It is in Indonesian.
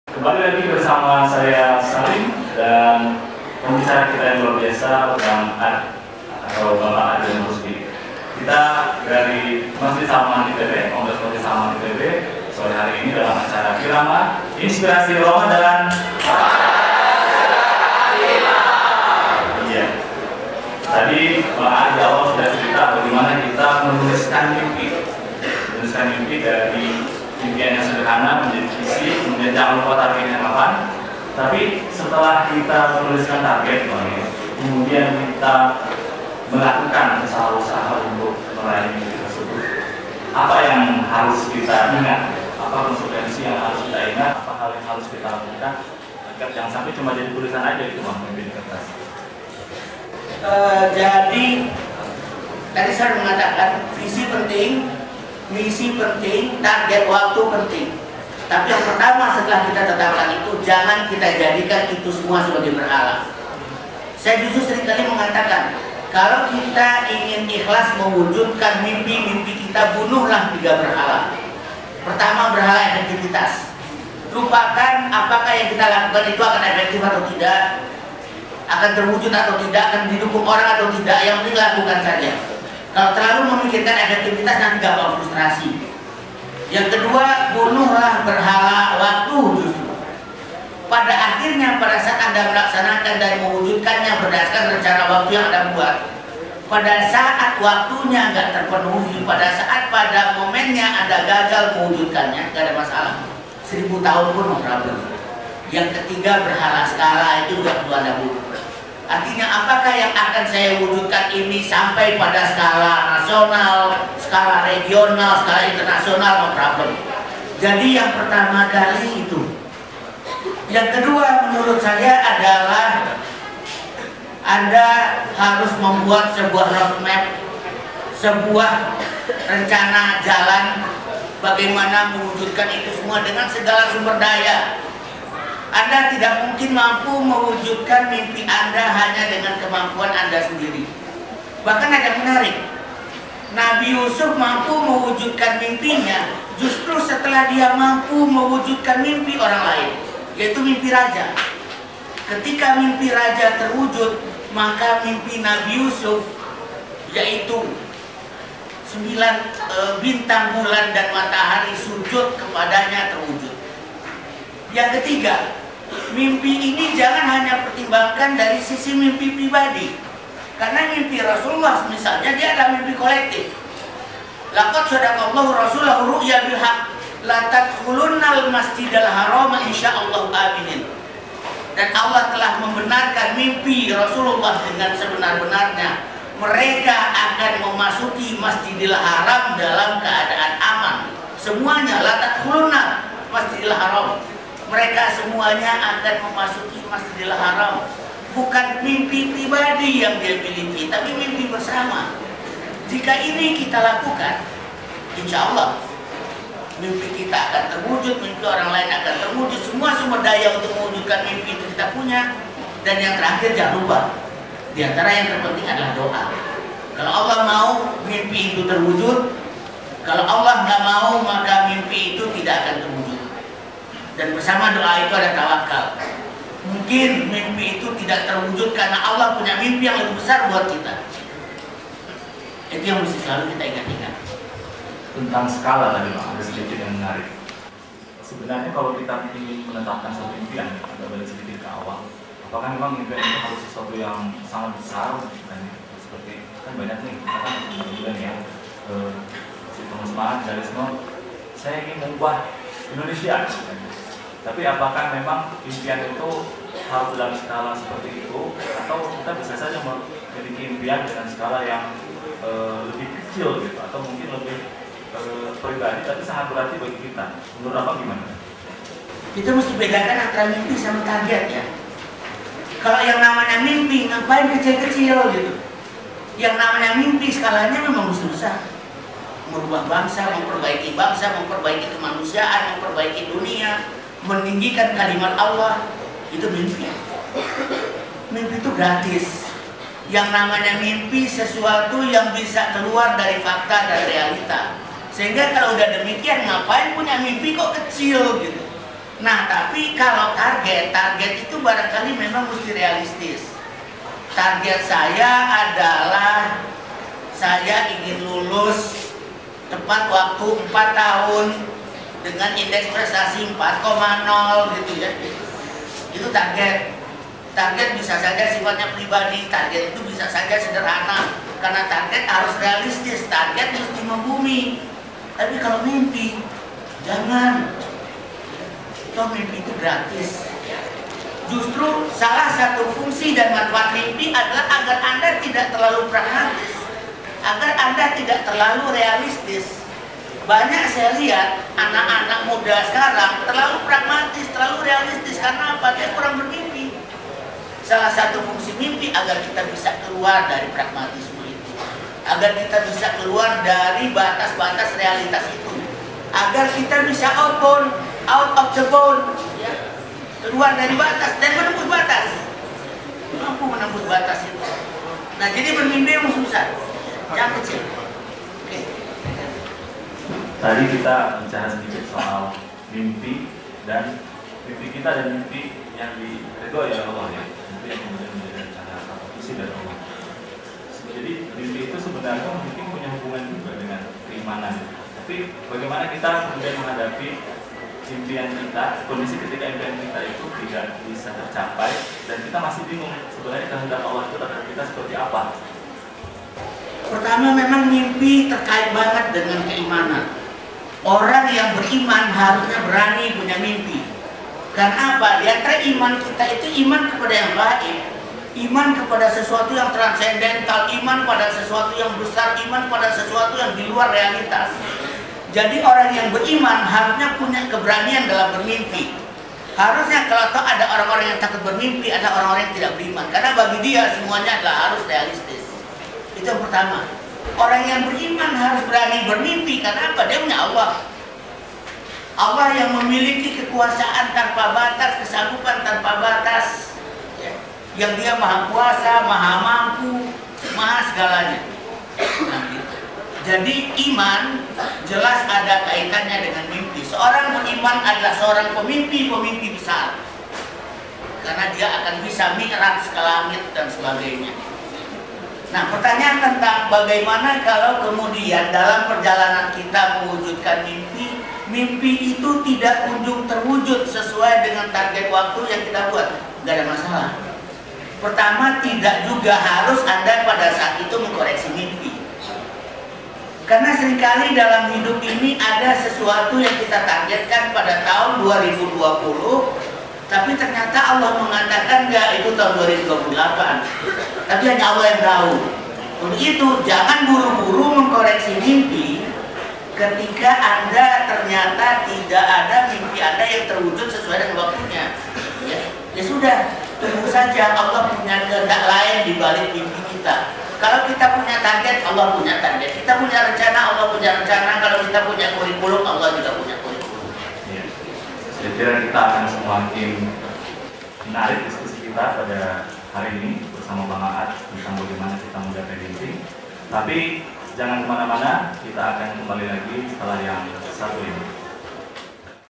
Kembali lagi bersama saya Salim dan pembicara kita yang luar biasa, Bang Ad atau Bapak Adrian Rusdi. Kita dari Masjid Salman ITB, Kongres Masjid Salman ITB, sore hari ini dalam acara Kirama Inspirasi Ramadan. Iya. Tadi Bang Ad di awal sudah cerita bagaimana kita menuliskan mimpi dari impian yang sederhana menjadi visi, kemudian jangan lupa targetnya kapan. Tapi setelah kita menuliskan target, kemudian kita melakukan usaha-usaha untuk meraih mimpi tersebut, apa yang harus kita ingat? Apa konsekuensi yang harus kita ingat? Apa hal yang harus kita lakukan agar jangan sampai cuma jadi tulisan aja itu mimpi di kertas? Jadi tadi saya mengatakan visi penting, misi penting, target waktu penting. Tapi yang pertama setelah kita tetapkan itu, jangan kita jadikan itu semua sebagai berhala. Saya justru seringkali mengatakan, kalau kita ingin ikhlas mewujudkan mimpi-mimpi kita, bunuhlah 3 berhala. Pertama, berhala efektivitas. Lupakan apakah yang kita lakukan itu akan efektif atau tidak, akan terwujud atau tidak, akan didukung orang atau tidak, yang penting lakukan saja. Kalau terlalu memikirkan efektivitas nanti gampang frustrasi. Yang kedua, bunuhlah berhala waktu justru. Pada akhirnya pada saat Anda melaksanakan dan mewujudkannya berdasarkan rencana waktu yang Anda buat, pada saat waktunya nggak terpenuhi, pada saat pada momennya Anda gagal mewujudkannya, nggak ada masalah. 1000 tahun pun no problem. Yang ketiga, berhala skala itu nggak perlu Anda bunuh. Artinya apakah yang akan saya wujudkan ini sampai pada skala nasional, skala regional, skala internasional, no problem. Jadi yang pertama kali itu. Yang kedua menurut saya adalah Anda harus membuat sebuah roadmap, sebuah rencana jalan bagaimana mewujudkan itu semua dengan segala sumber daya. Anda tidak mungkin mampu mewujudkan mimpi Anda hanya dengan kemampuan Anda sendiri. Bahkan ada yang menarik, Nabi Yusuf mampu mewujudkan mimpinya justru setelah dia mampu mewujudkan mimpi orang lain, yaitu mimpi raja. Ketika mimpi raja terwujud, maka mimpi Nabi Yusuf, yaitu 9 bintang, bulan, dan matahari sujud kepadanya, terwujud. Yang ketiga, mimpi ini jangan hanya pertimbangkan dari sisi mimpi pribadi, karena mimpi Rasulullah misalnya dia adalah mimpi kolektif. Laqad sadaqallahu rasulahu ru'ya bil haqq la tadkhulunnal masjidal haram insyaallah aminin. Dan Allah telah membenarkan mimpi Rasulullah dengan sebenar-benarnya. Mereka akan memasuki Masjidil Haram dalam keadaan aman. Semuanya la tadkhulunnal Masjidil Haram. Mereka semuanya akan memasuki Masjidil Haram. Bukan mimpi pribadi yang dia miliki, tapi mimpi bersama. Jika ini kita lakukan, insya Allah mimpi kita akan terwujud, mimpi orang lain akan terwujud. Semua sumber daya untuk mewujudkan mimpi itu kita punya. Dan yang terakhir, jangan lupa, di antara yang terpenting adalah doa. Kalau Allah mau mimpi itu terwujud, kalau Allah nggak mau maka mimpi itu tidak akan terwujud. Dan bersama doa itu ada tawakal. Mungkin mimpi itu tidak terwujud karena Allah punya mimpi yang lebih besar buat kita. Itu yang mesti selalu kita ingat-ingat. Tentang skala tadi Bang, ada sedikit yang menarik. Sebenarnya kalau kita ingin menetapkan suatu impian, agak balik sedikit ke awal, apakah memang impian itu harus sesuatu yang sangat besar? Dan seperti kan banyak nih, kita kan juga nih ya, si semangat dari semua, saya ingin mengubah Indonesia. Tapi apakah memang impian itu harus dalam skala seperti itu, atau kita bisa saja memiliki impian dengan skala yang lebih kecil gitu, atau mungkin lebih pribadi tapi sangat berarti bagi kita? Menurut apa gimana? Kita mesti bedakan antara mimpi sama target ya. Kalau yang namanya mimpi, ngapain kecil-kecil gitu? Yang namanya mimpi skalanya memang besar. Merubah bangsa, memperbaiki kemanusiaan, memperbaiki dunia, meninggikan kalimat Allah, itu mimpi. Mimpi itu gratis. Yang namanya mimpi sesuatu yang bisa keluar dari fakta dan realita. Sehingga kalau udah demikian, ngapain punya mimpi kok kecil gitu? Nah, tapi kalau target itu barangkali memang mesti realistis. Target saya adalah saya ingin lulus tepat waktu 4 tahun dengan indeks prestasi 4,0 gitu ya. Itu target. Target bisa saja sifatnya pribadi, target itu bisa saja sederhana. Karena target harus realistis, target mesti membumi. Tapi kalau mimpi, jangan. Toh mimpi itu gratis. Justru salah satu fungsi dan manfaat mimpi adalah agar Anda tidak terlalu pragmatis, agar Anda tidak terlalu realistis. Banyak saya lihat anak-anak muda sekarang terlalu pragmatis, terlalu realistis. Karena apa? Dia kurang bermimpi. Salah satu fungsi mimpi agar kita bisa keluar dari pragmatisme itu, agar kita bisa keluar dari batas-batas realitas itu, agar kita bisa out of the bound, ya. Keluar dari batas dan menembus batas, mampu menembus batas itu. Nah, jadi bermimpi yang susah, jangan kecil. Oke. Tadi kita bicara sedikit soal mimpi dan mimpi kita dan mimpi yang diridhoi oleh Allah ya, mimpi yang kemudian menjadi rencana atau visi dari Allah. Jadi mimpi itu sebenarnya mungkin punya hubungan juga dengan keimanan. Tapi bagaimana kita kemudian menghadapi impian kita, kondisi ketika impian kita itu tidak bisa tercapai dan kita masih bingung sebenarnya kehendak Allah itu terhadap kita seperti apa? Pertama, memang mimpi terkait banget dengan keimanan. Orang yang beriman harusnya berani punya mimpi. Karena apa? Di antara iman kita itu iman kepada yang gaib, iman kepada sesuatu yang transendental, iman pada sesuatu yang besar, iman pada sesuatu yang di luar realitas. Jadi orang yang beriman harusnya punya keberanian dalam bermimpi. Harusnya kalau ada orang-orang yang takut bermimpi, ada orang-orang yang tidak beriman. Karena bagi dia semuanya adalah harus realistis. Itu yang pertama. Orang yang beriman harus berani bermimpi. Karena apa? Dia punya Allah. Allah yang memiliki kekuasaan tanpa batas, kesanggupan tanpa batas, ya. Yang dia maha kuasa, maha mampu, maha segalanya. Nah, gitu. Jadi iman jelas ada kaitannya dengan mimpi. Seorang beriman adalah seorang pemimpi besar. Karena dia akan bisa mi'raj ke langit dan sebagainya. Nah, pertanyaan tentang bagaimana kalau kemudian dalam perjalanan kita mewujudkan mimpi, mimpi itu tidak kunjung terwujud sesuai dengan target waktu yang kita buat. Gak ada masalah. Pertama, tidak juga harus Anda pada saat itu mengkoreksi mimpi. Karena seringkali dalam hidup ini ada sesuatu yang kita targetkan pada tahun 2020, tapi ternyata Allah mengatakan enggak, itu tahun 2028. Tapi hanya Allah yang tahu. Untuk itu jangan buru-buru mengkoreksi mimpi ketika Anda ternyata tidak ada mimpi Anda yang terwujud sesuai dengan waktunya. Ya sudah, tunggu saja, Allah punya kehendak lain di balik mimpi kita. Kalau kita punya target, Allah punya target. Kita punya rencana, Allah punya rencana. Kalau kita punya kurikulum, Allah juga punya kurikulum. Ya. Saya kira kita akan semakin menarik diskusi kita pada hari ini bersama Bang Aad tentang bagaimana kita mencapai mimpi. Tapi jangan kemana-mana, kita akan kembali lagi setelah yang satu ini.